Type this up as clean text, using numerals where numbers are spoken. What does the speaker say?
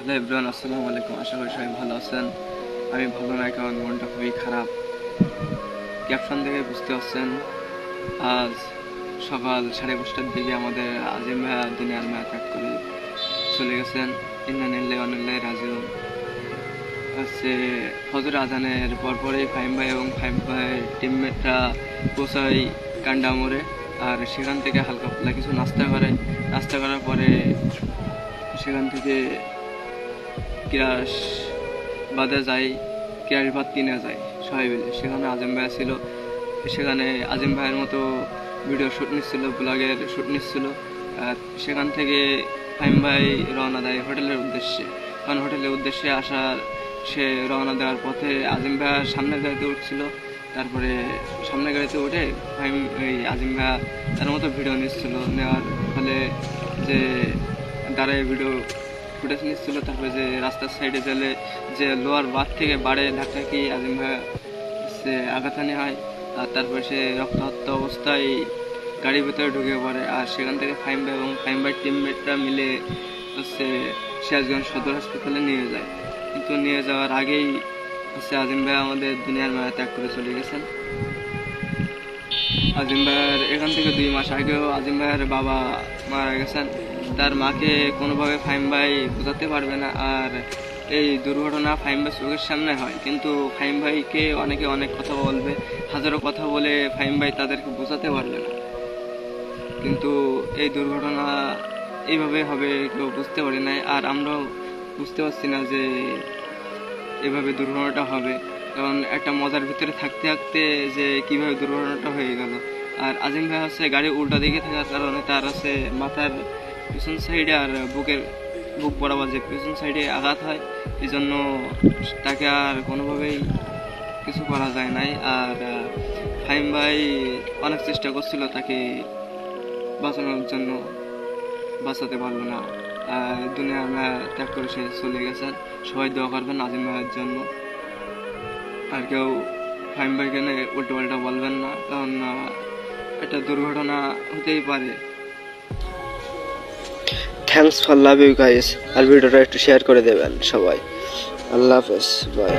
Hello everyone, আসসালামু আলাইকুম। আশা করি সবাই ভালো আছেন। আমি ভালো নাই, কারণ মনটা খুবই খারাপ। ক্যাপশন দেখে বুঝতে পারছেন, আজ সকাল 5:30টার দিকে আমাদের আজিম ভাইয়া দুনিয়ার মায়া ত্যাগ করে চলে গেছেন। ইন্না লিল্লাহি ওয়া ইন্না ইলাইহি রাজিউন। হচ্ছে ফজর আজানের পরপরই ফাহিম ভাই এবং ফাহিম ভাইয়ের টিমমেটরা পৌঁছায় কান্ডা মোড়ে। আর সেখান থেকে হালকা পাতলা কিছু নাস্তা করার পরে সেখান থেকে ক্রাশ বাদে যাই, ক্রাশ বাদ কিনে যায় সবাই মিলে। সেখানে আজিম ভাইয়া ছিল, সেখানে আজিম ভাইয়ের মতো ভিডিও শ্যুট নিচ্ছিল, ব্লগের শ্যুট নিচ্ছিল। আর সেখান থেকে ফাহিম ভাই রওনা দেয় হোটেলের উদ্দেশ্যে। কারণ হোটেলের উদ্দেশ্যে আসার সে রওনা দেওয়ার পথে আজিম ভাইয়া সামনের গাড়িতে উঠছিল। তারপরে সামনের গাড়িতে উঠে আজিম ভাইয়া তার মতো ভিডিও নিচ্ছিল, নেওয়ার ফলে যে দাঁড়ায় ভিডিও ফুটেজ নিচ্ছিল। তারপরে যে রাস্তার সাইডে গেলে যে লোয়ার বাদ থেকে বাড়ে ধাক্কাকি আজিম ভাইয়া সে আঘাতহানি হয়। আর তারপরে সে রক্তাক্ত অবস্থায় গাড়ির ভিতরে ঢুকে পড়ে। আর সেখান থেকে ফাহিম ভাই এবং ফাহিম ভাইয়ের টিমমেটরা মিলে সিরাজগঞ্জ সদর হাসপাতালে নিয়ে যায়। কিন্তু নিয়ে যাওয়ার আগেই আজিম ভাই আমাদের দুনিয়ার মায়া ত্যাগ করে চলে গেছেন। আজিম ভাইয়ের এখান থেকে 2 মাস আগেও আজিম ভাইয়ের বাবা মারা গেছেন। তার মাকে কোনোভাবে ফাহিম ভাই বোঝাতে পারবে না। আর এই দুর্ঘটনা ফাহিম ভাই চোখের সামনে হয়, কিন্তু ফাহিম ভাইকে অনেকে অনেক কথা বলবে, হাজারো কথা বলে ফাহিম ভাই তাদেরকে বোঝাতে পারবে না। কিন্তু এই দুর্ঘটনা এইভাবে হবে কেউ বুঝতে পারি নাই। আর আমরাও বুঝতে পারছি না যে এভাবে দুর্ঘটনাটা হবে, কারণ একটা মজার ভিতরে থাকতে থাকতে যে কিভাবে দুর্ঘটনাটা হয়ে গেল। আর আজিম ভাই গাড়ি উল্টা দিকে থাকার কারণে তার মাথার পিছন সাইডে আর বুক বরাবর যে পিছন সাইডে আঘাত হয়, এই জন্য তাকে আর কোনোভাবেই কিছু করা যায় নাই। আর ফাহিম ভাই অনেক চেষ্টা করছিল তাকে বাঁচানোর জন্য, বাঁচাতে পারলো না। দুনিয়ার মায়া ত্যাগ করে সে চলে গেছেন। সবাই দোয়া করবেন আজিম ভাইয়ের জন্য। আর কেউ ফাহিম ভাইকে নিয়ে উল্টো পাল্টা বলবেন না, কারণ একটা দুর্ঘটনা হতেই পারে। Thanks for love you guys. আর ভিডিওটা একটু শেয়ার করে দেবেন সবাই। আল্লাহ হাফেজ, বাই।